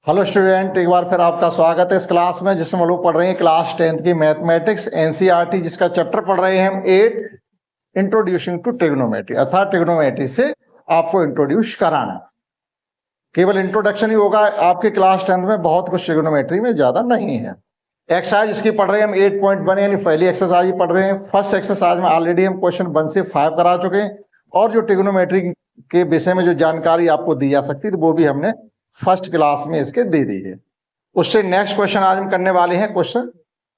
Hello student, एक बार फिर आपका स्वागत है इस क्लास में जिसमें हम लोग पढ़ रहे हैं क्लास 10th की मैथमेटिक्स एनसीईआरटी, जिसका चैप्टर पढ़ रहे हैं हम 8 इंट्रोड्यूसिंग टू ट्रिग्नोमेट्री, अर्थात ट्रिग्नोमेट्री से आपको इंट्रोड्यूस कराना। केवल इंट्रोडक्शन ही होगा आपके क्लास 10th में, बहुत कुछ ट्रिग्नोमेट्री में ज्यादा नहीं है। एक्सरसाइज इसकी पढ़ रहे हैं हम 8.1 यानी पहली एक्सरसाइज पढ़ रहे हैं। फर्स्ट एक्सरसाइज में ऑलरेडी हम क्वेश्चन 1 से 5 करा चुके हैं और जो ट्रिग्नोमेट्री के विषय में जो जानकारी आपको दी जा सकती है वो भी हमने फर्स्ट क्लास में इसके दे दी है। उससे नेक्स्ट क्वेश्चन आज हम करने वाले हैं क्वेश्चन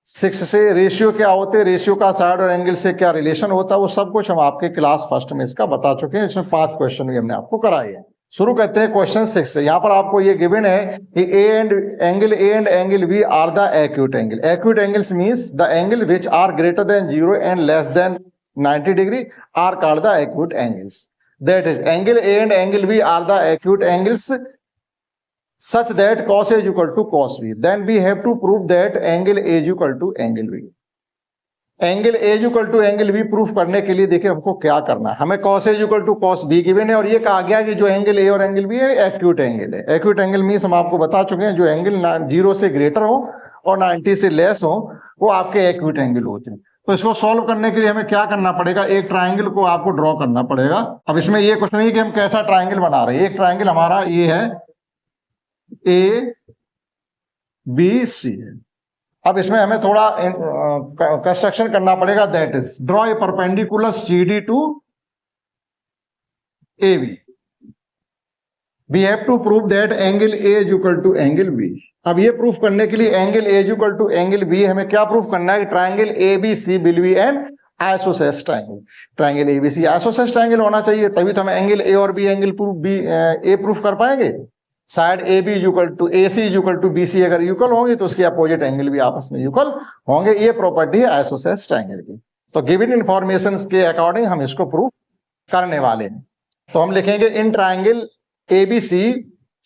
6 से। रेशियो क्या होते हैं, रेशियो का साइड और एंगल से क्या रिलेशन होता है, वो सब कुछ हम आपके क्लास फर्स्ट में इसका बता चुके हैं। इसमें 5 क्वेश्चन भी हमने आपको कराए हैं। शुरू करते हैं क्वेश्चन 6 से। यहाँ पर आपको ये गिवन है कि angle A and angle B are the acute angle. Acute angles means the angle which are greater than 0 and less than 90 degree are called the acute angles. That is angle A and angle B are the acute angles such that cos A is equal to cos B. Then we have to prove that angle A is equal to angle B. Angle A is equal to angle B proof करने के लिए देखिए हमको क्या करना है। हमें cos A is equal to cos B given है और ये कहा गया कि जो एंगल A और एंगल B है एक्यूट एंगल है। एक्यूट एंगल मींस हम आपको बता चुके हैं जो एंगल 0 से ग्रेटर हो और 90 से लेस हो वो आपके एक्यूट एंगल होते हैं। तो इसको सॉल्व करने के लिए हमें क्या करना पड़ेगा, एक ट्राइंगल को आपको ड्रॉ करना पड़ेगा। अब इसमें ये क्वेश्चन नहीं कि हम कैसा ट्राइंगल बना रहे हैं। एक ट्राइंगल हमारा ये है ए बी सी है। अब इसमें हमें थोड़ा कंस्ट्रक्शन करना पड़ेगा। That is draw a perpendicular C D to A B. We have to prove that angle A is equal to angle B. अब ये प्रूफ करने के लिए angle A is equal to angle B हमें क्या proof करना है, triangle A B C will be an isosceles triangle. Triangle A B C isosceles triangle होना चाहिए, तभी तो हम एंगल ए और बी एंगल प्रूफ कर पाएंगे। Side A B equal to A C equal to B C अगर equal होंगे तो उसके अपोजिट एंगल भी आपस में इक्वल होंगे। ये प्रॉपर्टी है आइसोसेलेस ट्राइंगल की। तो गिवन इंफॉर्मेशन के अकॉर्डिंग हम इसको प्रूव करने वाले हैं। तो हम लिखेंगे in triangle A B C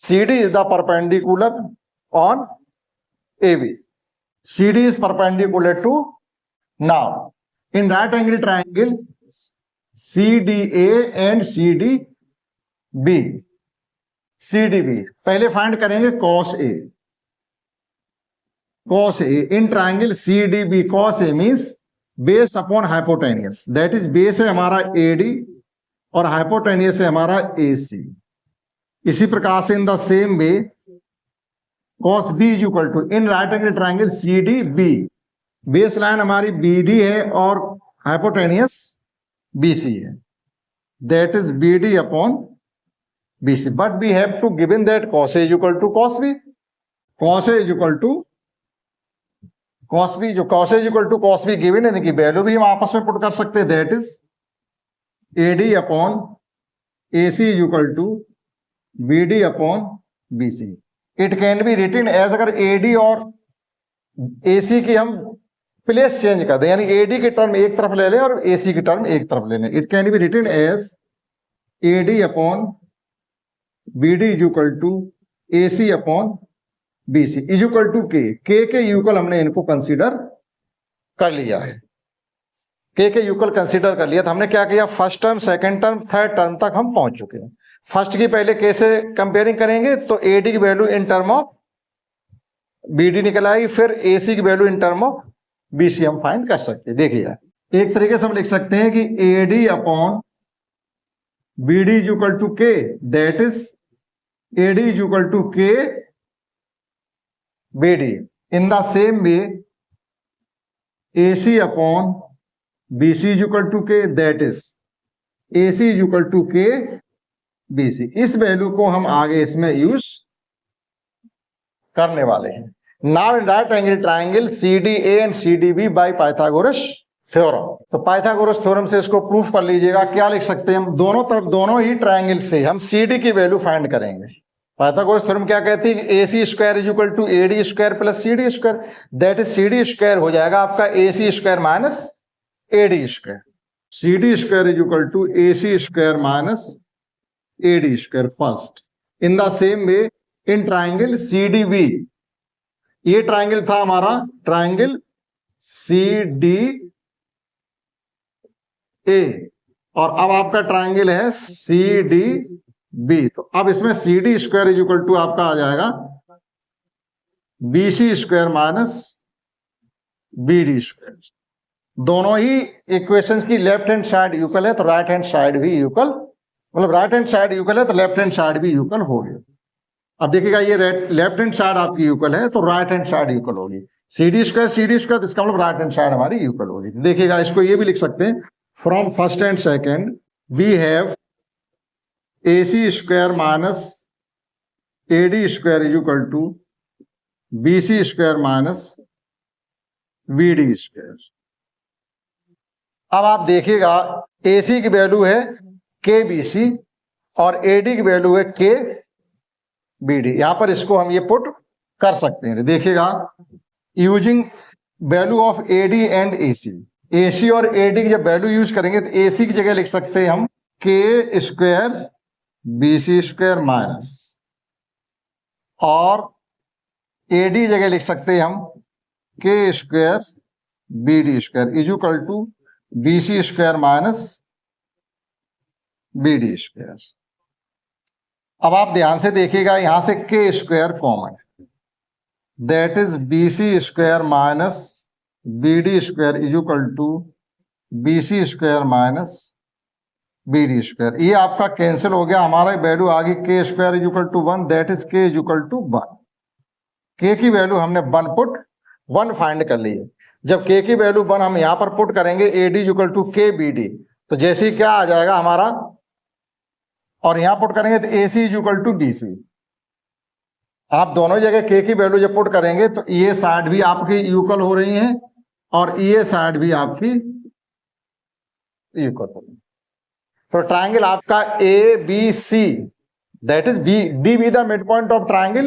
C D is the perpendicular on A B. C D is perpendicular to now in right angle triangle C D A and C D B. CDB पहले find करेंगे cos A। cos A in triangle CDB cos A means base upon hypotenuse. That is base है हमारा AD और hypotenuse है हमारा AC। इसी प्रकार से in the same way cos B is equal to in right angle triangle CDB। Base line हमारी BD है और हाइपोटेनियस BC है। That is BD upon BC, but we have to given that cos A is equal to cos B. cos A is equal to cos B, जो cos A is equal to cos B given है, इनकी value भी हम आपस में put कर सकते हैं। that is AD upon AC is equal to BD upon BC. It can be written as अगर AD और AC की हम प्लेस चेंज कर दें, यानी AD की टर्म एक तरफ ले लें और AC की टर्म एक तरफ ले लें। It can be written as AD upon BD is equal to AC upon BC is equal to K। K यूक्वल हमने इनको कंसीडर कर लिया है। के यूक्वल कंसीडर कर लिया तो हमने क्या किया, first term second term third term तक हम पहुंच चुके हैं। फर्स्ट की पहले K से कंपेयरिंग करेंगे तो AD की value in term of BD निकल आएगी, फिर AC की value in term of BC हम फाइंड कर सकते हैं। देखिए एक तरीके से हम लिख सकते हैं कि AD upon BD is equal to K। That is AD is equal to K BD. In the same way, AC upon BC is equal to K. That is AC is equal to K BC. इस value को हम आगे इसमें use करने वाले हैं। Now in right angle triangle CDA and CDB by Pythagoras theorem. तो Pythagoras theorem से इसको प्रूफ कर लीजिएगा। क्या लिख सकते हैं हम, दोनों तरफ दोनों ही ट्राइंगल से हम CD की वैल्यू फाइंड करेंगे। पाइथागोरस थ्योरम क्या कहती है, AC square is equal to AD square plus CD square. That is CD square हो जाएगा आपका AC square minus AD square. CD square is equal to AC square minus AD square first. In the same way in triangle CDB, ये triangle था हमारा triangle CDA और अब आपका triangle है CDB। तो अब इसमें CD square is equal to आपका आ जाएगा BC square minus BD square. दोनों ही इक्वेशंस की लेफ्ट हैंड साइड इक्वल है तो राइट हैंड साइड भी इक्वल, मतलब राइट हैंड साइड इक्वल है तो लेफ्ट हैंड साइड भी इक्वल होगी। अब देखिएगा ये लेफ्ट हैंड साइड आपकी इक्वल है तो राइट हैंड साइड इक्वल होगी। CD स्क्वायर तो इसका मतलब राइट हैंड साइड हमारी इक्वल होगी। देखिएगा इसको ये भी लिख सकते हैं, from first and second we have AC square minus AD square is equal to BC square minus BD square. अब आप देखिएगा AC की वैल्यू है KBC और AD की वैल्यू है KBD। यहां पर इसको हम ये पुट कर सकते हैं। देखिएगा using value of AD and AC और AD की जब वैल्यू यूज करेंगे तो AC की जगह लिख सकते हैं हम K square BC square minus, और AD की जगह लिख सकते हैं हम K square BD square is equal to BC square minus BD square. अब आप ध्यान से देखिएगा यहां से K स्क्वायर कॉमन है, that is BC square minus BD square is equal to BC square minus BD square. ये आपका कैंसिल हो गया, हमारा वैल्यू आ गई K square is equal to 1, that is K is equal to 1। K की value हमने 1 पुट 1 फाइंड कर ली है। जब K की वैल्यू 1 हम यहां पर पुट करेंगे AD is equal to KBD, तो जैसे ही क्या आ जाएगा हमारा, और यहां पुट करेंगे तो AC is equal to BC। आप दोनों जगह K की वैल्यू जब पुट करेंगे तो ये साइड भी आपकी इक्वल हो रही है और ये साइड भी आपकी इक्वल हो रही है। तो ट्राइंगल आपका ABC, that is D be the mid point of triangle,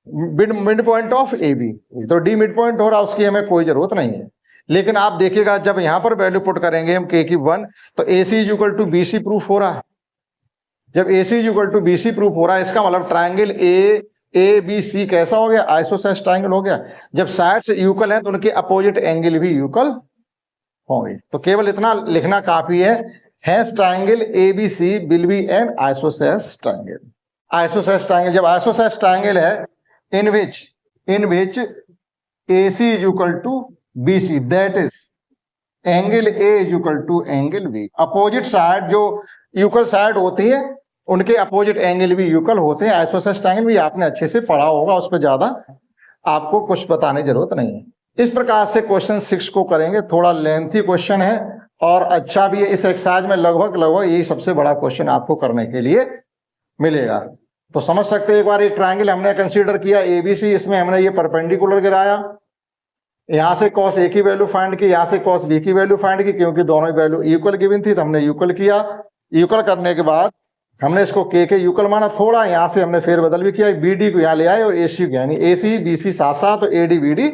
mid point of AB। तो D मिड पॉइंट हो रहा, उसकी हमें कोई जरूरत नहीं है। लेकिन आप देखिएगा जब यहां पर वैल्यू पुट करेंगे हम K की 1, तो AC is equal to BC proof हो रहा है। जब AC is equal to BC proof हो रहा है, इसका मतलब ट्राइंगल ABC कैसा हो गया, आइसोसेलेस ट्राइंगल हो गया। जब साइड से इक्वल है तो उनके अपोजिट एंगल भी इक्वल होंगे। तो केवल इतना लिखना काफी है, hence triangle ABC will be an isosceles triangle. Isosceles triangle, जब आइसोसेलेस ट्राइंगल है in which AC is equal to BC, that is angle A is equal to angle B। Opposite side जो इक्वल साइड होती है उनके opposite angle भी equal होते हैं। Isosceles triangle भी आपने अच्छे से पढ़ा होगा, उस पर ज्यादा आपको कुछ बताने की जरूरत नहीं है। इस प्रकार से क्वेश्चन 6 को करेंगे, थोड़ा लेंथी क्वेश्चन है और अच्छा भी है। इस एक्सरसाइज में लगभग यही सबसे बड़ा क्वेश्चन आपको करने के लिए मिलेगा। तो समझ सकते हैं, एक बार एक ट्रायंगल हमने कंसीडर किया ABC, इसमें हमने ये परपेंडिकुलर गिराया, यहां से cos A की वैल्यू फाइंड की, यहां से cos B की वैल्यू फाइंड की, क्योंकि दोनों वैल्यू इक्वल गिवन थी तो हमने इक्वल किया। इक्वल करने के बाद हमने इसको K के इक्वल माना, थोड़ा यहां से हमने फेर बदल भी किया, BD को यहां ले आए और AC को, यानी AC BC साथ साथ और AD BD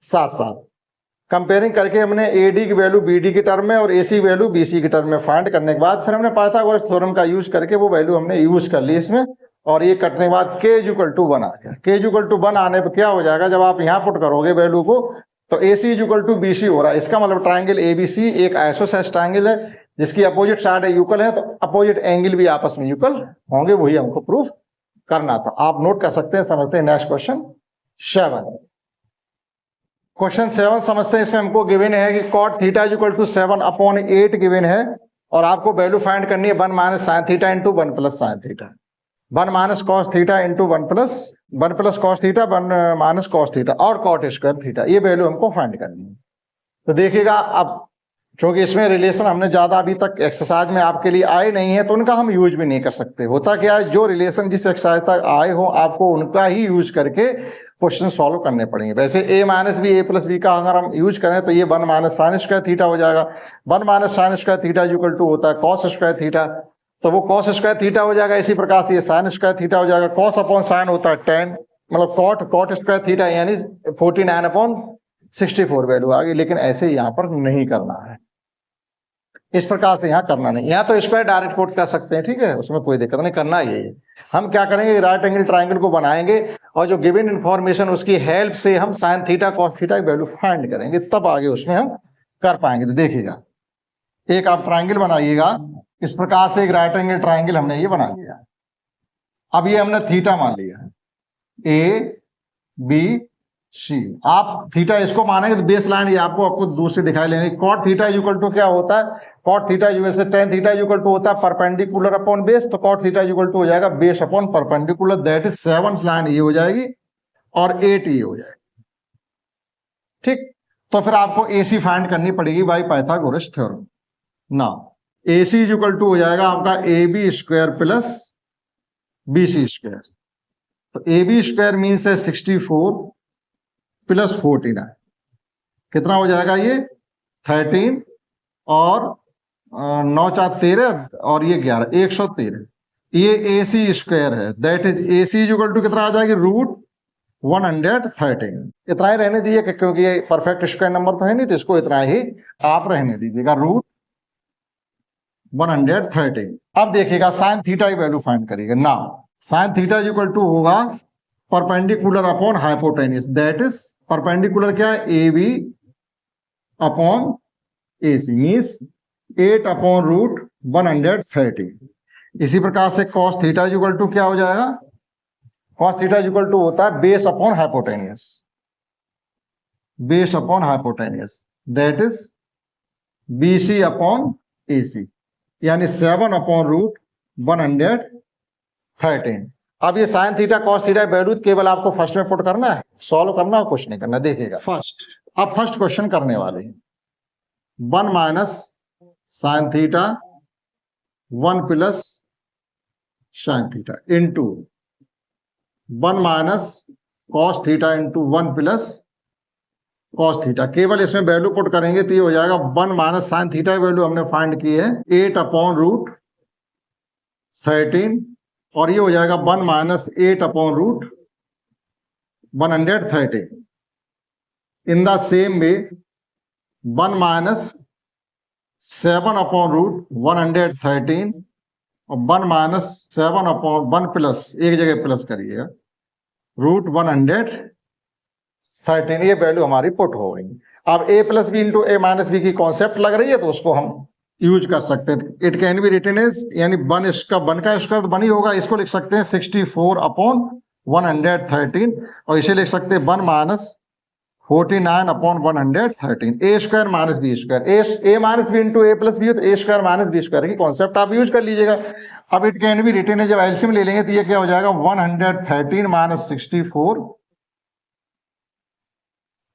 साथ साथ कंपेयरिंग करके हमने AD की वैल्यू BD की टर्म में और AC वैल्यू BC की टर्म में फाइंड करने के बाद फिर हमने पाइथागोरस थ्योरम का यूज करके वो वैल्यू हमने यूज कर ली इसमें, और ये कटने के बाद K इक्वल टू 1 आ गया। K इक्वल टू 1 आने पर क्या हो जाएगा, जब आप यहाँ पुट करोगे वैल्यू को तो AC इक्वल टू BC हो रहा है। इसका मतलब ट्राइंगल ABC एक आइसोसेलेस ट्राइंगल है जिसकी अपोजिट साइड इक्वल है, तो अपोजिट एंगल भी आपस में इक्वल होंगे, वही हमको प्रूफ करना था। आप नोट कर सकते हैं, समझते हैं। Next question 7। क्वेश्चन 7 समझते हैं। इसमें हमको गिवन है कि cot theta equal to 7/8 given है और आपको वैल्यू फाइंड करनी है 1 minus sine theta into 1 plus sine theta, 1 minus cos theta into 1 plus cos theta, 1 minus cos theta और कॉट स्क्वायर थीटा, ये वैल्यू हमको फाइंड करनी है। तो देखिएगा, अब चूंकि इसमें रिलेशन हमने ज्यादा अभी तक एक्सरसाइज में आपके लिए आए नहीं है तो उनका हम यूज भी नहीं कर सकते। होता क्या है, जो रिलेशन जिस एक्सरसाइज तक आए हो आपको उनका ही यूज करके क्वेश्चन सॉल्व करने पड़ेंगे। वैसे A minus B A plus B का अगर हम यूज करें तो ये 1 माइनस साइन स्क्वायर थीटा हो जाएगा। 1 minus sine square theta equal to होता है कॉस स्क्वायर थीटा, तो वो कॉस स्क्वायर थीटा हो जाएगा। इसी प्रकार से ये साइन स्क्वायर थीटा हो जाएगा। कॉस अपॉन साइन होता है tan, मतलब कॉट स्क्वायर थीटा यानी 49/64 वैल्यू आ गई। लेकिन ऐसे यहाँ पर नहीं करना है, इस प्रकार से यहाँ करना नहीं। यहाँ तो स्क्वायर डायरेक्ट पुट कर सकते हैं, ठीक है, उसमें कोई दिक्कत नहीं। करना यही है, हम क्या करेंगे, राइट एंगल ट्राइंगल को बनाएंगे और जो गिवन इन्फॉर्मेशन उसकी हेल्प से हम साइन थीटा कॉस थीटा की वैल्यू फाइंड करेंगे, तब आगे उसमें हम कर पाएंगे। तो देखिएगा, एक आप ट्राइंगल बनाइएगा इस प्रकार से, एक राइट एंगल ट्राइंगल हमने ये बना लिया। अब ये हमने थीटा मान लिया, A B सी। आप थीटा इसको मानेंगे तो बेस लाइन ये आपको दूर से दिखाई लेंगे। कॉट थीटा इक्वल टू क्या होता है, कॉट थीटा जैसे टेन थीटा इक्वल टू होता है परपेंडिकुलर अपॉन बेस, तो कॉट थीटा इक्वल टू हो जाएगा base upon perpendicular, that is 7th line ये हो जाएगी और 8 ये हो जाएगी। ठीक, तो फिर आपको एसी फाइंड करनी पड़ेगी बाय पाइथागोरस थ्योरम। ना एसी इज इक्वल टू हो जाएगा आपका A B square plus B C square. तो ए बी स्क्वायर मीन्स है 64 प्लस 49, कितना हो जाएगा ये 13 और 9 4 13 और ये 11 113। ये ए सी स्क्वायर है, that is A C equal to कितना आ जाएगी रूट 113। इतना ही रहने दीजिए क्योंकि ये परफेक्ट स्क्वायर नंबर तो है नहीं, तो इसको इतना ही आप रहने दीजिएगा रूट 113। अब देखिएगा साइन थीटा की वैल्यू फाइंड करिएगा। ना साइन थीटा इक्वल टू होगा perpendicular upon hypotenuse, that is perpendicular क्या है A B upon A C means 8 upon root 113। इसी प्रकार से cos थीटा इक्वल टू क्या हो जाएगा, cos थीटा इक्वल टू होता है base upon hypotenuse, base upon hypotenuse that is B C upon A C, यानी 7 अपॉन रूट 113। अब ये sine theta cos theta value केवल आपको फर्स्ट में पुट करना है, सॉल्व करना और कुछ नहीं करना। देखिएगा फर्स्ट, अब फर्स्ट क्वेश्चन करने वाले हैं 1 minus sine theta 1 plus sine theta into 1 minus cos theta into 1 plus cos theta. केवल इसमें वैल्यू पुट करेंगे तो ये हो जाएगा 1 माइनस साइन थीटा वैल्यू हमने फाइंड की है 8 अपॉन रूट 13 और ये हो जाएगा 1 minus 8 upon root 113। In the same way 1 minus 7 upon root 113 और 1 माइनस 7 अपॉन 1 प्लस, एक जगह प्लस करिएगा, रूट 113। ये वैल्यू हमारी पुट हो गई। अब a plus B into A minus B की कॉन्सेप्ट लग रही है तो उसको हम यूज कर सकते हैं। It can be written as, यानी 1 इसका 1 का स्क्वायर तो 1 ही होगा, इसको लिख सकते हैं 64 अपॉन 113 और इसे लिख सकते हैं 1 minus 49 upon 113। A square minus B square, A minus B into A plus B हो तो ए स्क्वायर माइनस बी स्क्वायर की कॉन्सेप्ट आप यूज कर लीजिएगा। अब इट कैन बी रिटन है, जब एलसीएम ले लेंगे तो ये क्या हो जाएगा 113 माइनस 64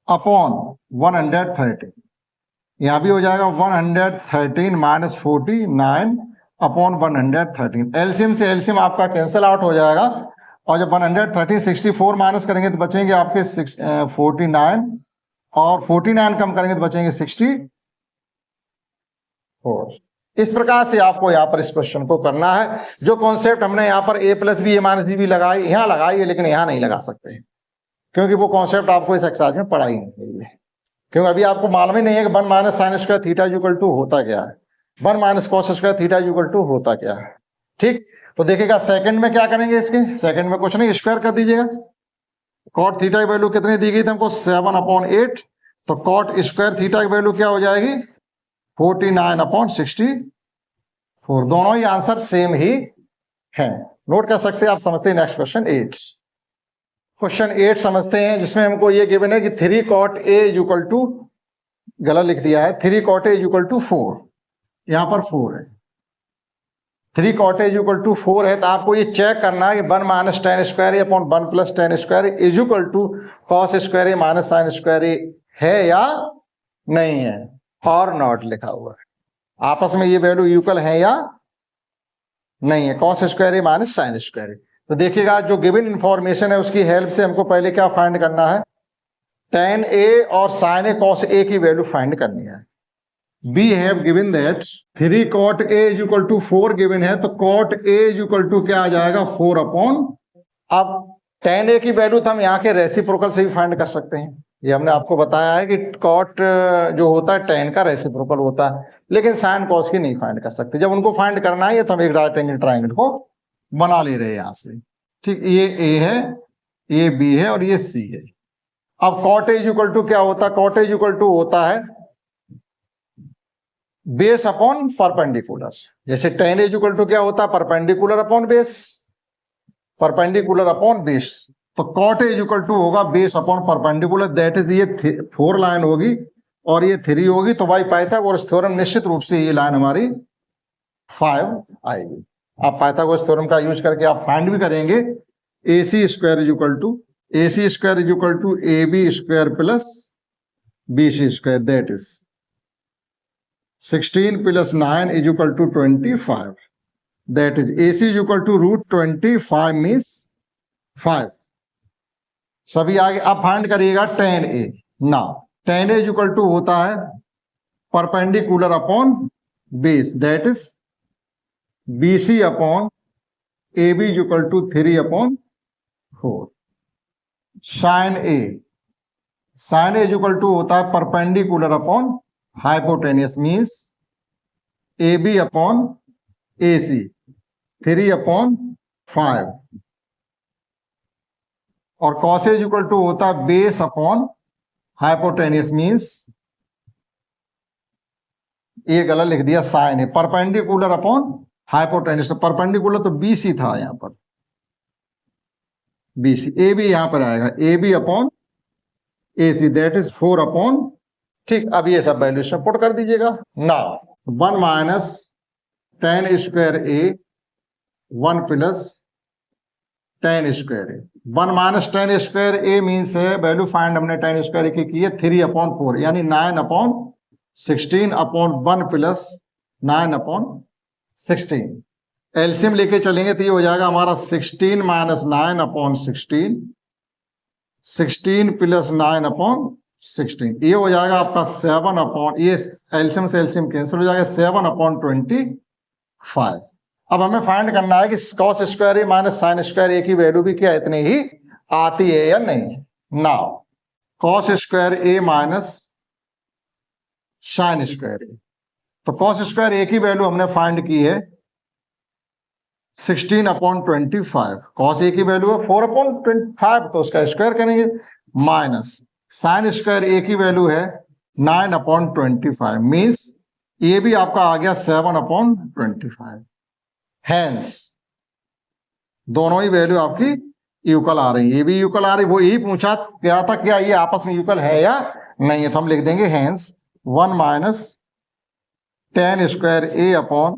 अपॉन 113। यहां भी हो जाएगा 113 माइनस 49 अपॉन 113। एलसीएम से एलसीएम आपका कैंसिल आउट हो जाएगा और जब 113 64 माइनस करेंगे तो बचेंगे आपके 49 और 49 कम करेंगे तो बचेंगे 64। इस प्रकार से आपको यहाँ पर इस क्वेश्चन को करना है। जो कॉन्सेप्ट हमने यहाँ पर a plus B A minus B लगाई, यहाँ लगाई है लेकिन यहाँ नहीं लगा सकते क्योंकि वो कॉन्सेप्ट आपको इस एक्सरसाइज में पढ़ा ही नहीं है, क्योंकि अभी आपको मालूम ही नहीं है कि 1 minus sine square theta equal to होता क्या है, 1 minus cos square theta equal to होता क्या है। ठीक, तो देखिएगा सेकंड में क्या करेंगे, इसके सेकंड में कुछ नहीं, स्क्वायर कर दीजिएगा। कॉट थीटा की वैल्यू कितनी दी गई थी हमको 7 अपॉन 8, तो कॉट स्क्वायर थीटा की वैल्यू क्या हो जाएगी 49 अपॉन 64। दोनों ही आंसर सेम ही है, नोट कर सकते हैं आप। समझते हैं नेक्स्ट क्वेश्चन 8। क्वेश्चन 8 समझते हैं, जिसमें हमको ये गिवन है कि 3 कॉट ए इक्वल टू, गलत लिख दिया है, 3 कॉट ए इक्वल टू 4, यहां पर 4 है। 3 कॉट ए इक्वल टू 4 है तो आपको ये चेक करना है कि 1 minus tan square upon 1 plus tan square is equal to cos square minus sine square है या नहीं है, और नॉट लिखा हुआ है। आपस में ये वैल्यू इक्वल है या नहीं है, cos square minus sine square. तो देखिएगा जो गिवन इंफॉर्मेशन है उसकी हेल्प से हमको पहले क्या फाइंड करना है, tan a और sin a cos a की वैल्यू फाइंड करनी है। we have given that 3 cot a is equal to 4 given है, तो cot a is equal to क्या आ जाएगा 4 अपॉन, अब tan a की वैल्यू तो हम यहाँ के रेसिप्रोकल से भी फाइंड कर सकते हैं। ये हमने आपको बताया है कि cot जो होता है tan का रेसिप्रोकल होता है, लेकिन sin cos की नहीं फाइंड कर सकते। जब उनको फाइंड करना है तो हम एक राइट एंगल ट्राइंगल को बना ले रहे हैं यहां से। ठीक, ये a है, ये b है और ये c है। अब cot a इक्वल टू क्या होता है, cot a इक्वल टू होता है बेस अपॉन परपेंडिकुलर। जैसे tan a इक्वल टू क्या होता है perpendicular upon base, perpendicular upon base. तो कॉट इज इक्वल टू होगा base upon perpendicular, that is ये 4 लाइन होगी और ये 3 होगी, तो भाई पाइथागोरस थ्योरम निश्चित रूप से ये लाइन हमारी 5 आएगी। आप पाइथागोरस थ्योरम का यूज करके आप फाइंड भी करेंगे, A C square is equal to A B square plus B C square, that is 16 plus 9 is equal to 25, that is A C is equal to root 25 means 5। सभी आगे आप find करिएगा tan a। ना tan a is equal to होता है perpendicular upon base, that is BC upon AB is equal to 3 upon 4। sin A is equal to होता है perpendicular upon hypotenuse, means AB upon AC 3 upon 5, और cos A is equal to होता है base upon hypotenuse, means ये गलत लिख दिया, sign है परपेंडिकुलर अपॉन हाइपोटेनियस, तो परपेंडिकुलर तो BC था यहां पर, BC, AB यहां पर आएगा AB upon AC, that is 4 upon, ठीक। अब ये सब वैल्यूशन पुट कर दीजिएगा। Now 1 minus tan square A 1 plus tan square A, 1 minus tan square A means है वैल्यू फाइंड हमने tan स्क्वायर A की है 3 अपॉन 4, यानी 9 upon 16 upon 1 plus 9 upon 16। LCM लेके चलेंगे तो ये हो जाएगा हमारा 16 माइनस 9 अपॉन 16, 16 प्लस 9 अपॉन 16, ये हो जाएगा आपका 7 अपॉन, ये एलसीएम से एलसीएम कैंसिल हो जाएगा, 7 अपॉन 25। अब हमें फाइंड करना है कि cos square A minus sine square ए की वैल्यू भी क्या इतनी ही आती है या नहीं। Now cos square A minus sine square ए, तो cos स्क्वायर ए की वैल्यू हमने फाइंड की है 16 अपॉन 25, cos ए की वैल्यू है 4 अपॉन 25, तो उसका स्क्वायर करेंगे, माइनस साइन स्क्वायर ए की वैल्यू है 9 अपॉन 25, मीन्स ये भी आपका आ गया 7 अपॉन 25। हैंस दोनों ही वैल्यू आपकी इक्वल आ रही है, ये भी इक्वल आ रही, वो यही पूछा गया था क्या ये आपस में इक्वल है या नहीं है, तो हम लिख देंगे hence 1 minus tan square A upon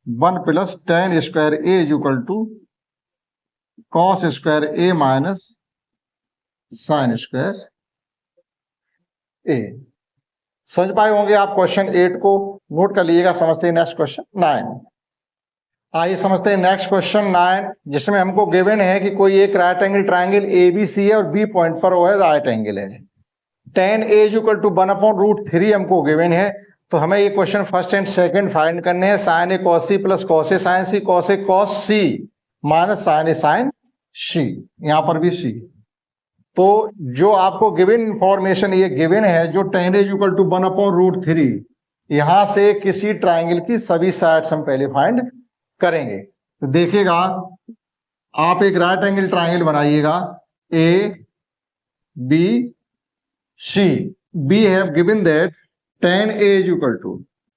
1 plus tan square A is equal to cos square A minus sine square A. समझ पाए होंगे आप क्वेश्चन 8 को, नोट कर लीजिएगा। समझते हैं नेक्स्ट क्वेश्चन 9। आइए समझते हैं नेक्स्ट क्वेश्चन 9, जिसमें हमको गिवन है कि कोई एक राइट एंगल ट्राइंगल ABC है और B पॉइंट पर वो है राइट एंगल है। tan A is equal to 1 upon root 3 हमको गिवन है, तो हमें ये question first and second find करने हैं। Sine A cos C plus cos A sin C, cos A cos C minus sine A sine C, यहां पर भी C। तो जो आपको गिवन इंफॉर्मेशन ये गिवन है, जो tan A equal to 1 upon root 3, यहां से किसी ट्राइंगल की सभी साइड्स हम पहले फाइंड करेंगे। तो देखिएगा, आप एक राइट एंगल ट्राइंगल बनाइएगा A B C, B have given that tan A is equal to,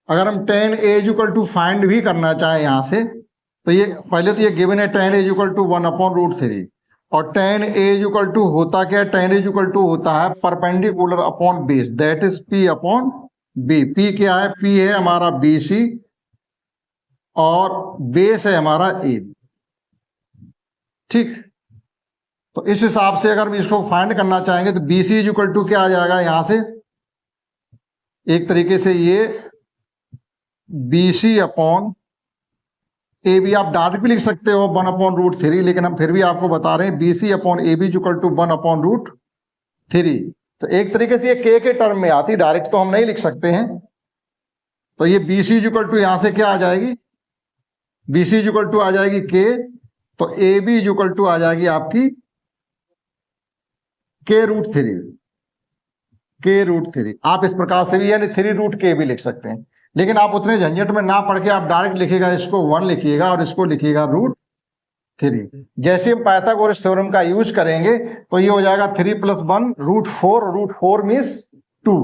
अगर हम tan A is equal to find भी करना चाहें यहां से, तो ये पहले तो ये गिवन है tan A is equal to 1 upon root 3, और tan A is equal to होता क्या है, tan A is equal to होता है perpendicular upon base, that is P upon B। P क्या है, P है हमारा BC और बेस है हमारा AB, ठीक। तो इस हिसाब से अगर हम इसको फाइंड करना चाहेंगे तो BC इज इक्वल टू क्या आ जाएगा, यहां से एक तरीके से ये BC अपॉन AB, आप डायरेक्ट भी लिख सकते हो 1 अपॉन रूट 3, लेकिन हम फिर भी आपको बता रहे हैं BC upon AB equal to 1 upon root 3। तो एक तरीके से ये K के टर्म में आती, डायरेक्ट तो हम नहीं लिख सकते हैं। तो ये BC इक्वल टू यहां से क्या आ जाएगी, BC इक्वल टू आ जाएगी K, तो AB इक्वल टू आ जाएगी आपकी K रूट 3, K रूट 3। आप इस प्रकार से भी यानी 3 रूट K भी लिख सकते हैं, लेकिन आप उतने झंझट में ना पढ़ के आप डायरेक्ट लिखिएगा, इसको 1 लिखिएगा और इसको लिखिएगा रूट 3। जैसे हम पाइथागोरस थ्योरम का यूज करेंगे तो ये हो जाएगा 3 प्लस 1 रूट 4, रूट 4 मीन्स 2,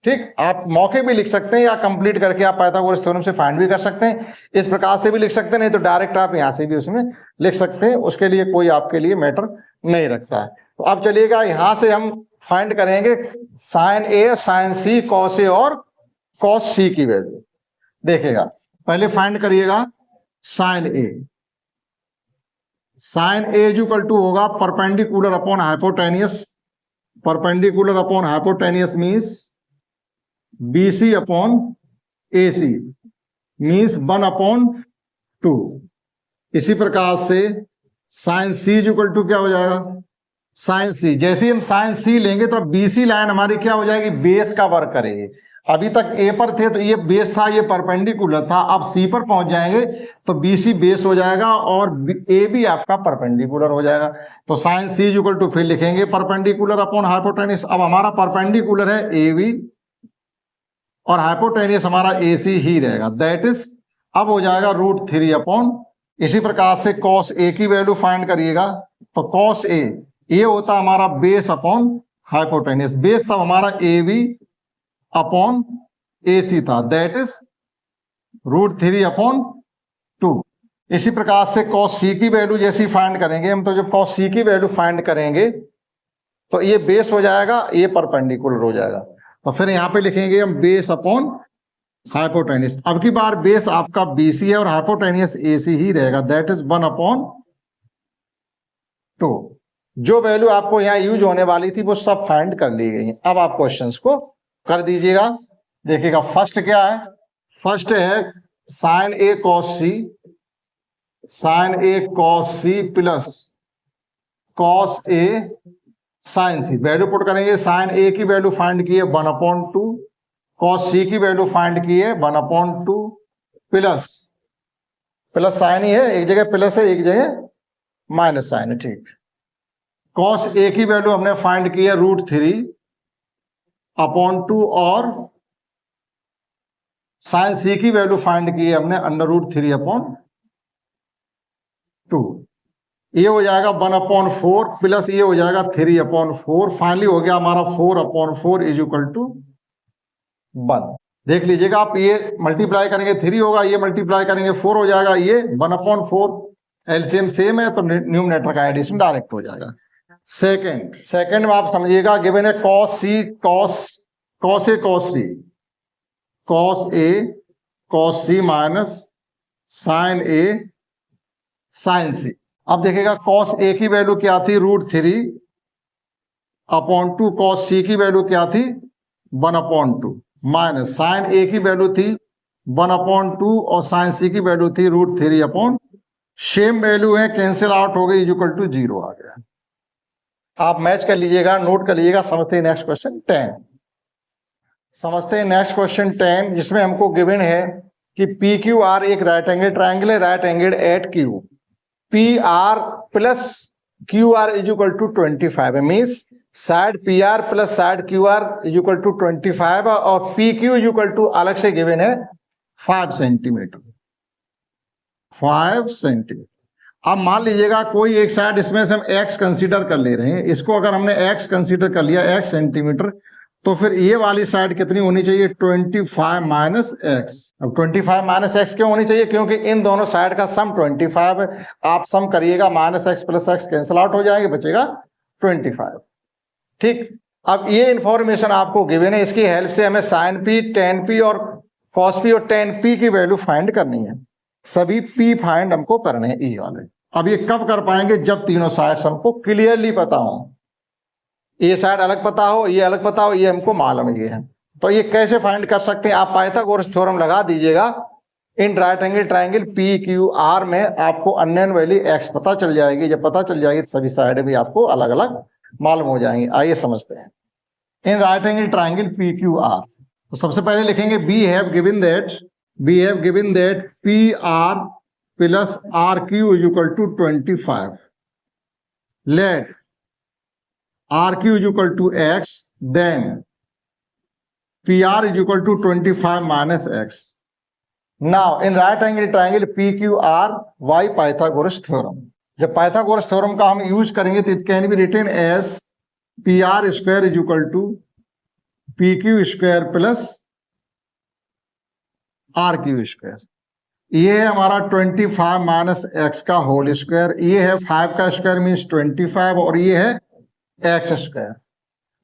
ठीक, आप मौके भी लिख सकते हैं या कंप्लीट करके आप पाइथागोरस थ्योरम से फाइंड भी कर सकते हैं, इस प्रकार से भी लिख सकते हैं, नहीं तो डायरेक्ट आप यहां से भी उसमें लिख सकते हैं, उसके लिए कोई आपके लिए मैटर नहीं रखता है। तो अब चलिएगा यहां से हम फाइंड करेंगे sine A, sine C, cos A और कॉस सी की वैल्यू। देखिएगा पहले फाइंड करिएगा sine A. Sine A equal to होगा perpendicular upon hypotenuse. Perpendicular upon hypotenuse means BC upon AC means 1/2। इसी प्रकार से साइन C इक्वल टू क्या हो जाएगा, साइन C। जैसे ही हम साइन C लेंगे तो BC लाइन हमारी क्या हो जाएगी, बेस का वर्क करेगी। अभी तक A पर थे तो ये बेस था, ये परपेंडिकुलर था, अब C पर पहुंच जाएंगे तो BC बेस हो जाएगा और AB आपका परपेंडिकुलर हो जाएगा। तो साइन C इक्वल टू फिर लिखेंगे परपेंडिकुलर अपॉन हाइपोटेनियस। अब हमारा परपेंडिकुलर है AB और हाइपोटेनियस हमारा AC ही रहेगा, दैट इज अब हो जाएगा √3 अपॉन। इसी प्रकार से cos A की वैल्यू फाइंड करिएगा तो cos A ये होता हमारा बेस अपॉन हाइपोटेनियस। बेस तब हमारा AB अपॉन AC था, दैट इज √3 अपॉन 2। इसी प्रकार से cos C की वैल्यू जैसी फाइंड करेंगे हम, तो जब cos C की वैल्यू फाइंड करेंगे तो ये बेस हो जाएगा, ये परपेंडिकुलर हो जाएगा। तो फिर यहां पे लिखेंगे हम बेस अपॉन हाइपोटेनियस। अब की बार बेस आपका BC है और हाइपोटेनियस AC ही रहेगा, दैट इज 1/2। जो वैल्यू आपको यहाँ यूज होने वाली थी वो सब फाइंड कर ली गई है। अब आप क्वेश्चंस को कर दीजिएगा। देखिएगा फर्स्ट क्या है, फर्स्ट है sine A cos C, sine A cos C plus cos A sine C। Value put करेंगे, साइन A की वैल्यू फाइंड की है 1/2, cos C की वैल्यू फाइंड की है 1/2 प्लस प्लस साइन ही है, एक जगह प्लस है एक जगह माइनस साइन है, ठीक। cos A की वैल्यू हमने फाइंड की है √3/2 और साइन C की वैल्यू फाइंड की है हमने √3/2। ये हो जाएगा 1/4 प्लस ये हो जाएगा 3/4। फाइनली हो गया हमारा 4/4 इज इक्वल टू 1। देख लीजिएगा आप, ये मल्टीप्लाई करेंगे 3 होगा, ये मल्टीप्लाई करेंगे 4 हो जाएगा, ये 1/4। एलसीएम सेम है तो न्यूमरेटर का एडिशन डायरेक्ट हो जाएगा। सेकंड में आप समझिएगा, गिवन है cos A cos C minus sine A sine C। अब देखिएगा cos A की वैल्यू क्या थी √3/2, cos C की वैल्यू क्या थी 1/2 माइनस साइन A की वैल्यू थी 1/2 और साइन C की वैल्यू थी √3/। सेम वैल्यू है, कैंसिल आउट हो गई, इक्वल टू 0 आ गया। आप मैच कर लीजिएगा, नोट कर लीजिएगा। समझते हैं नेक्स्ट क्वेश्चन 10। समझते हैं नेक्स्ट क्वेश्चन 10, जिसमें हमको गिवन है कि PQR एक राइट एंगल ट्राइंगल है, right angle at Q, PR plus QR is equal to 25 है। Means side PR plus side QR is equal to 25 और PQ इज इक्वल टू अलग से गिवन है 5 सेंटीमीटर। 5 सेंटीमीटर। अब मान लीजिएगा कोई एक साइड, इसमें से हम x कंसीडर कर ले रहे हैं, इसको अगर हमने x कंसीडर कर लिया x सेंटीमीटर, तो फिर ये वाली साइड कितनी होनी चाहिए 25 माइनस x। अब 25 माइनस x क्यों होनी चाहिए, क्योंकि इन दोनों साइड का सम 25 है। आप सम करिएगा, minus x plus x cancel out हो जाएंगे, बचेगा 25। ठीक, अब ये इंफॉर्मेशन आपको गिवन है, इसकी हेल्प से हमें साइन P, tan P और cos P और tan P की वैल्यू फाइंड करनी है। सभी P फाइंड हमको करने हैं ई वाले। अब ये कब कर पाएंगे, जब तीनों साइड्स हमको क्लियरली पता हो, ये साइड अलग पता हो, ये अलग पता हो, ये हमको मालूम ही है। तो ये कैसे फाइंड कर सकते हैं, आप पाइथागोरस थ्योरम लगा दीजिएगा। इन राइट एंगल ट्राइंगल PQR में आपको अननोन वैल्यू x पता चल जाएगी। जब पता चल जाएगी तो सभी साइड भी आपको अलग अलग मालूम हो जाएंगी। आइए समझते हैं इन राइट एंगल ट्राइंगल PQR। तो सबसे पहले लिखेंगे we have given that PR plus RQ is equal to 25. Let RQ is equal to x, then PR is equal to 25 minus x. Now in right angle triangle PQR, why Pythagoras theorem? जब Pythagoras theorem का हम use करेंगे तो it can be written as PR square is equal to P Q square plus R Q square. ये है हमारा 25 minus X का whole square, ये है 5 का स्क्वायर मीन्स 25 और ये है एक्स स्क्वायर।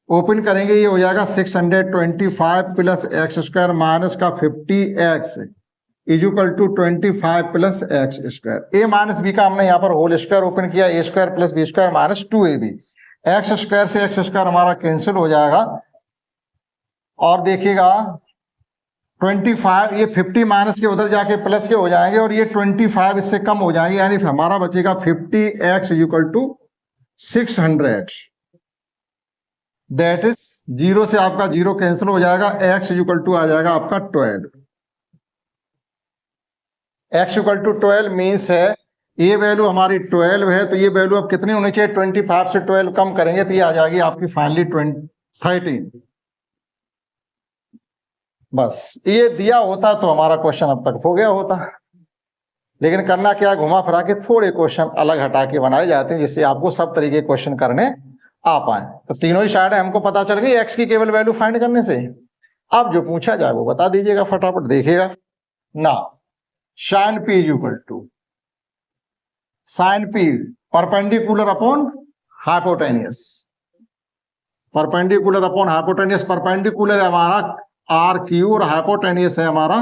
ओपन करेंगे ये हो जाएगा 625 प्लस एक्स स्क्वायर माइनस का 50x equal to 25 plus X square. A minus B का हमने यहाँ पर होल स्क्वायर ओपन किया, A square plus B square minus 2ab। X square से एक्स स्क्वायर हमारा कैंसिल हो जाएगा और देखिएगा 25 ये 50 माइनस के उधर जाके प्लस के हो जाएंगे और ये 25 इससे कम हो जाएंगे, यानी हमारा बचेगा 50x equal to 600। That is 0 से आपका 0 कैंसिल हो जाएगा, x इक्वल टू आ जाएगा आपका 12। x इक्वल टू 12 मीन्स है ये वैल्यू हमारी 12 है, तो ये वैल्यू अब कितनी होनी चाहिए, 25 से 12 कम करेंगे तो ये आ जाएगी आपकी फाइनली 13। बस ये दिया होता तो हमारा क्वेश्चन अब तक हो गया होता, लेकिन करना क्या, घुमा फिरा के थोड़े क्वेश्चन अलग हटा के बनाए जाते हैं जिससे आपको सब तरीके के क्वेश्चन करने आ पाए। तो तीनों ही साइड हमको पता चल गई एक्स की केवल वैल्यू फाइंड करने से। अब जो पूछा जाए वो बता दीजिएगा फटाफट, देखिएगा ना। Sine P equal to sine P perpendicular upon hypotenuse, perpendicular upon hypotenuse. Perpendicular है हमारा आर क्यू और हाइपोटेनियस है हमारा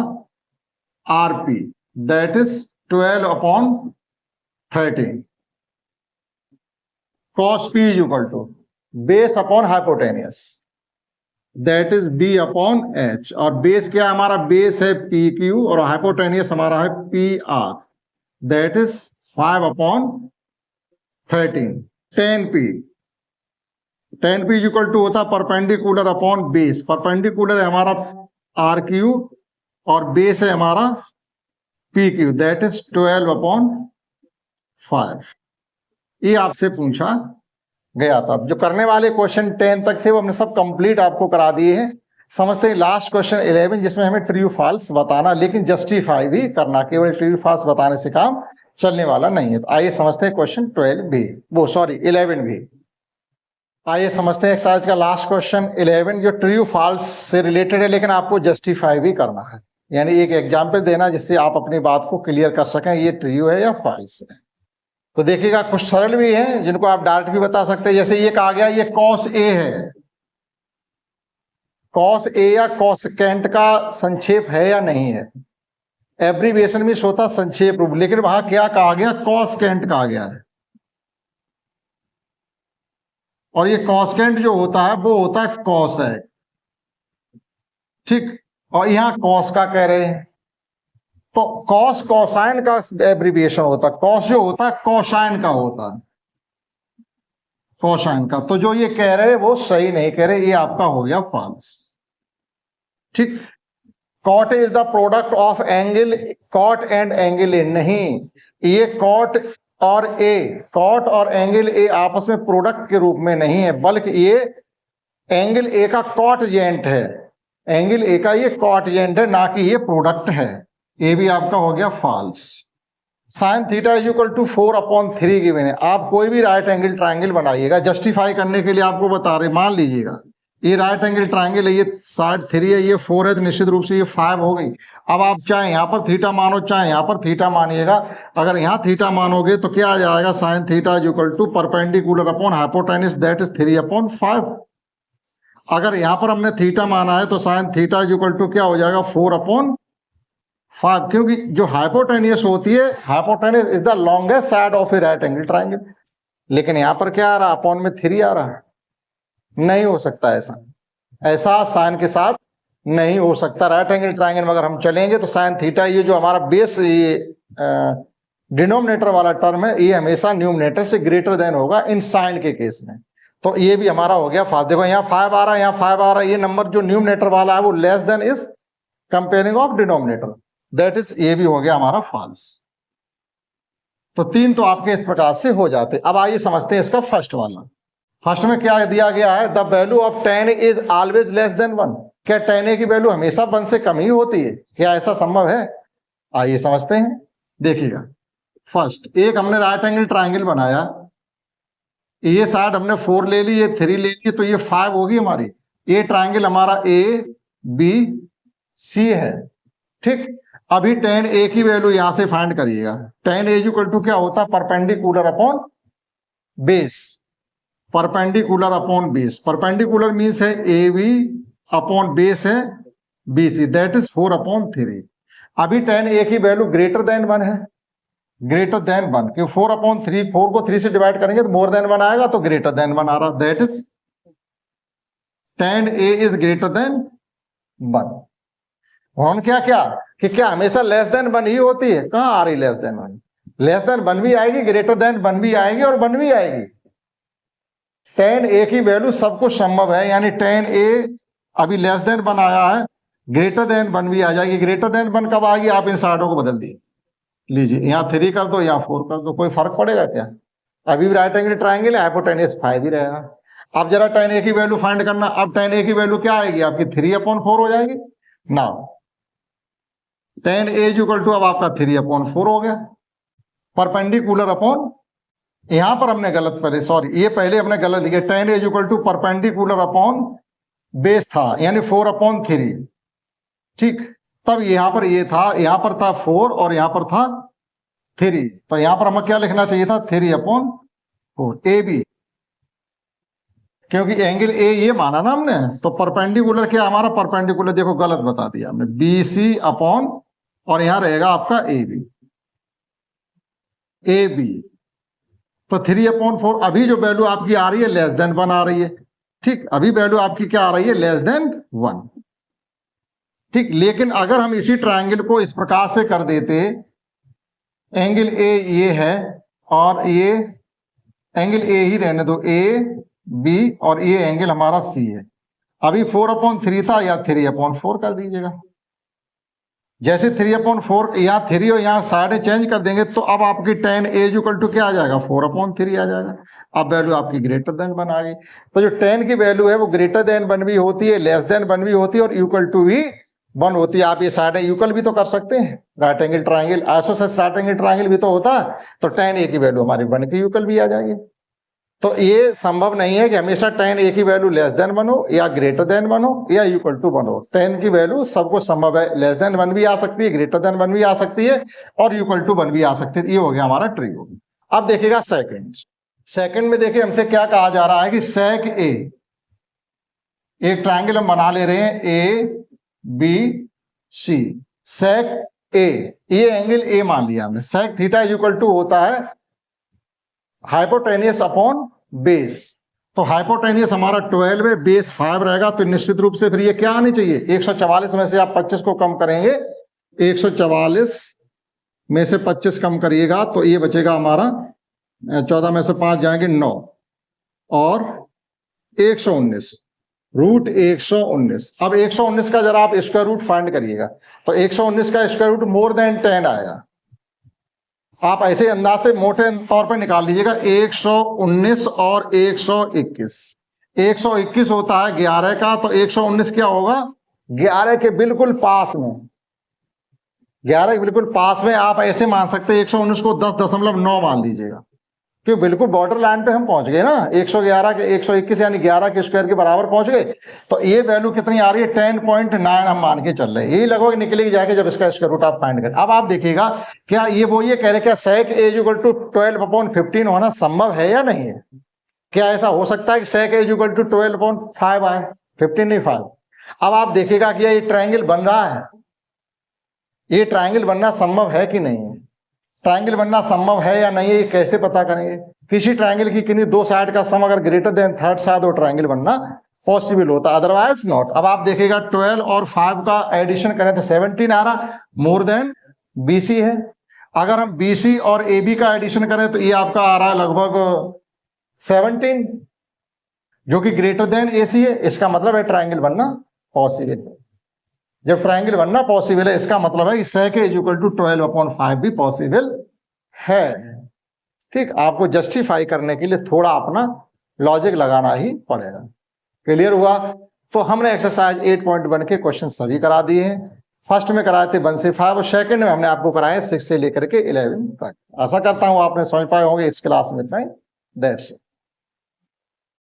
R P, that is 12 upon 13। cos p is equal to base upon hypotenuse, that is b upon h। और base क्या है हमारा, base है पी क्यू और हाइपोटेनियस हमारा है P R, that is 5 upon 13। 10p is equal to होता perpendicular upon base. Perpendicular है हमारा आर क्यू और बेस है हमारा P Q, that is 12 upon 5। ये आपसे पूछा गया था। जो करने वाले क्वेश्चन 10 तक थे वो हमने सब कंप्लीट आपको करा दिए हैं। समझते हैं लास्ट क्वेश्चन 11 जिसमें हमें ट्रू फॉल्स बताना, लेकिन जस्टिफाई भी करना, केवल ट्रू फॉल्स बताने से काम चलने वाला नहीं है। तो आइए समझते हैं क्वेश्चन 12 भी, वो सॉरी 11 भी। आइए समझते हैं एक्सरसाइज का लास्ट क्वेश्चन 11 जो ट्रू फॉल्स से रिलेटेड है, लेकिन आपको जस्टिफाई भी करना है, यानी एक एग्जाम्पल देना जिससे आप अपनी बात को क्लियर कर सकें ये ट्रू है या फॉल्स है। तो देखिएगा कुछ सरल भी हैं जिनको आप डायरेक्ट भी बता सकते हैं, जैसे ये कहा गया ये cos A है, cos A या cosecant का संक्षेप है या नहीं है। एब्रीविएशन में होता संक्षेप रूप, लेकिन वहां क्या कहा गया, cosecant कहा गया है। और ये cosecant जो होता है वो होता है cos है, ठीक। और यहां cos का कह रहे हैं, तो cos कोसाइन का एब्रीविएशन होता है, cos जो होता है कोसाइन का होता है, कोसाइन का। तो जो ये कह रहे हैं वो सही नहीं कह रहे, ये आपका हो गया फॉल्स, ठीक। cot is the product of angle cot and angle A, नहीं, ये cot और a, cot और एंगल ए आपस में प्रोडक्ट के रूप में नहीं है, बल्कि ये एंगल ए का कॉटजेंट है, एंगल ए का ये कॉटजेंट है, ना कि ये प्रोडक्ट है। ये भी आपका हो गया false. Sine theta is equal to 4/3 given है। आप कोई भी राइट एंगल ट्राइंगल बनाइएगा, जस्टिफाई करने के लिए आपको बता रहे, मान लीजिएगा ये राइट एंगल ट्राइंगल है, ये साइड 3 है, ये 4 है, तो निश्चित रूप से ये 5 हो गई। अब आप चाहे यहाँ पर थीटा मानो चाहे यहाँ पर थीटा मानिएगा, अगर यहाँ थीटा मानोगे तो क्या आ जाएगा, sine theta is equal to perpendicular upon hypotenuse, that is 3/5। अगर यहाँ पर हमने थीटा माना है तो sine theta is equal to क्या हो जाएगा, 4/5, क्योंकि जो हाइपोटेनियस होती है, hypotenuse is the longest side of a right angle triangle. लेकिन यहां पर क्या आ रहा है, अपॉन में 3 आ रहा है, नहीं हो सकता ऐसा, ऐसा साइन के साथ नहीं हो सकता। राइट एंगल ट्राइंगल में अगर हम चलेंगे तो साइन थीटा, ये जो हमारा बेस, ये डिनोमिनेटर वाला टर्म है, ये हमेशा न्यूमरेटर से ग्रेटर देन होगा इन साइन के केस में। तो ये भी हमारा हो गया 5। देखो यहाँ 5 आ रहा है, यहाँ 5 आ रहा है, ये नंबर जो न्यूमरेटर वाला है वो less than is comparing of denominator, that is, ये भी हो गया हमारा फॉल्स। तो 3 तो आपके इस प्रकार से हो जाते। अब आइए समझते हैं इसका फर्स्ट वाला। फर्स्ट में क्या दिया गया है, the value of tan is always less than 1। क्या tan की वैल्यू हमेशा 1 से कम ही होती है, क्या ऐसा संभव है? आइए समझते हैं। देखिएगा फर्स्ट, एक हमने राइट एंगल ट्राइंगल बनाया, ये साइड हमने 4 ले ली, ये 3 ले ली, तो ये 5 होगी हमारी। ये ट्राइंगल हमारा ए बी सी है, ठीक। अभी tan a की वैल्यू यहां से फाइंड करिएगा। tan a इक्वल टू क्या होता है, perpendicular upon base, perpendicular upon base. Perpendicular means है ए बी अपॉन बेस है बी सी, दैट इज 4/3। अभी tan a की वैल्यू ग्रेटर देन 1 है, ग्रेटर देन 1, क्योंकि 4/3, 4 को 3 से डिवाइड करेंगे तो मोर देन 1 आएगा, तो ग्रेटर देन 1 आ रहा, that is tan a is greater than 1। हम क्या क्या कि क्या हमेशा लेस देन 1 ही होती है, कहां आ रही लेस देन 1, लेस देन 1 भी आएगी, ग्रेटर देन 1 भी आएगी और 1 भी आएगी। tan a की वैल्यू सब कुछ संभव है, यानी tan a अभी लेस देन 1 आया है, ग्रेटर देन 1 भी आ जाएगी। ग्रेटर देन 1 कब आएगी, आप इन साइडों को बदल लीजिए, यहाँ 3 कर दो, यहाँ 4 कर दो, कोई फर्क पड़ेगा क्या? अभी भी राइट एंगल ट्राइंगल है, हाइपोटेन्यूस 5 ही रहेगा। अब जरा tan a की वैल्यू फाइंड करना। अब tan a की वैल्यू क्या आएगी आपकी, 3/4 हो जाएगी ना। tan a इक्वल टू अब आपका 3/4 हो गया, परपेंडिकुलर अपॉन, यहां पर हमने गलत पहले, सॉरी ये पहले हमने गलत लिखा, tan a equal to perpendicular upon base था, यानी 4/3, ठीक। तब यहां पर ये था, यहां पर था 4 और यहां पर था 3, तो यहां पर हमें क्या लिखना चाहिए था, 3/4 ए बी, क्योंकि एंगल ए ये माना ना हमने, तो परपेंडिकुलर क्या हमारा, परपेंडिकुलर देखो गलत बता दिया हमने, बी सी अपॉन, और यहां रहेगा आपका ए बी, ए बी, तो 3/4। अभी जो वैल्यू आपकी आ रही है लेस देन 1 आ रही है, ठीक। अभी वैल्यू आपकी क्या आ रही है, लेस देन 1, ठीक। लेकिन अगर हम इसी ट्रायंगल को इस प्रकार से कर देते, एंगल ए ये है और ये एंगल ए ही रहने दो, ए बी, और ये एंगल हमारा सी है। अभी 4/3 था, या 3/4 कर दीजिएगा। जैसे 3/4 यहाँ 3 और यहाँ साइड चेंज कर देंगे, तो अब आपकी tan a इक्वल टू क्या आ जाएगा, 4/3 आ जाएगा। अब वैल्यू आपकी ग्रेटर देन 1 आ गई। तो जो tan की वैल्यू है वो ग्रेटर देन 1 भी होती है, लेस देन 1 भी होती है, और इक्वल टू भी 1 होती है। आप ये साइड इक्वल भी तो कर सकते हैं, right angle triangle, isosceles right angle triangle भी तो होता है, तो tan a की वैल्यू हमारी 1 की इक्वल भी आ जाएगी। तो ये संभव नहीं है कि हमेशा tan a की वैल्यू लेस देन 1 हो, या ग्रेटर देन 1 हो, या इक्वल टू 1 हो। tan की वैल्यू सबको संभव है, लेस देन 1 भी आ सकती है, ग्रेटर देन 1 भी आ सकती है, और इक्वल टू 1 भी आ सकती है। ये हो गया हमारा ट्रायंगल। अब देखिएगा सेकंड में देखिए हमसे क्या कहा जा रहा है कि sec a, एक ट्रायंगल हम बना ले रहे हैं A B C, sec a, ये एंगल a मान लिया हमने, sec थीटा इक्वल टू होता है हाइपोटेनियस अपॉन बेस। तो हाइपोटेनियस हमारा 12 है, बेस 5 रहेगा, तो निश्चित रूप से फिर ये क्या आनी चाहिए, 144 में से आप 25 को कम करेंगे, 144 में से 25 कम करिएगा तो ये बचेगा हमारा 14 में से 5 जाएंगे 9 और 119, रूट 119। अब 119 का जरा आप स्क्वायर रूट फाइंड करिएगा, तो 119 का स्क्वायर रूट मोर देन 10 आएगा। आप ऐसे अंदाज से मोटे तौर पर निकाल लीजिएगा, 119 और 121, 121 होता है 11 का, तो 119 क्या होगा, 11 के बिल्कुल पास में, 11 के बिल्कुल पास में। आप ऐसे मान सकते हैं 119 को 10.9 मान लीजिएगा, क्यों बिल्कुल बॉर्डर लाइन पे हम पहुंच गए ना, 111 के 121 यानी 11 के स्क्वायर के बराबर पहुंच गए। तो ये वैल्यु कितनी आ रही है, 10.9 हम मान के चल रहे हैं, यही लगभग निकलेगी जाके जब इसका स्क्वायर रूट आप फाइंड करें। अब आप देखिएगा क्या ये वो ये कह रहे क्या sec a इक्वल टू 12/15 होना संभव है या नहीं है? क्या ऐसा हो सकता है कि sec a इक्वल टू 12/5 आए, 15 नहीं 5? अब आप देखिएगा कि ये ट्रायंगल बन रहा है, ये ट्रायंगल बनना संभव है कि नहीं है? ट्रायंगल बनना संभव है या नहीं है, ये कैसे पता करेंगे? किसी ट्रायंगल की किन्हीं दो साइड का सम अगर ग्रेटर देन थर्ड साइड हो ट्रायंगल बनना पॉसिबल होता, अदरवाइज नॉट। अब आप देखिएगा 12 और 5 का एडिशन करें तो 17 आ रहा, मोर देन BC है। अगर हम BC और AB का एडिशन करें तो ये आपका आ रहा है लगभग 17, जो कि ग्रेटर देन AC है। इसका मतलब है ट्रायंगल बनना पॉसिबल है। जब ट्रायंगल बनना पॉसिबल है, इसका मतलब है कि sec a इक्वल टू 12/5 भी पॉसिबल है। ठीक, आपको जस्टिफाई करने के लिए थोड़ा अपना लॉजिक लगाना ही पड़ेगा। क्लियर हुआ? तो हमने एक्सरसाइज 8.1 के क्वेश्चन सभी करा दिए हैं। फर्स्ट में कराए थे 1 से 5 और सेकंड में हमने आपको कराए 6 से लेकर के 11 तक। आशा करता हूं आपने समझ पाए होंगे इस क्लास में। That's it.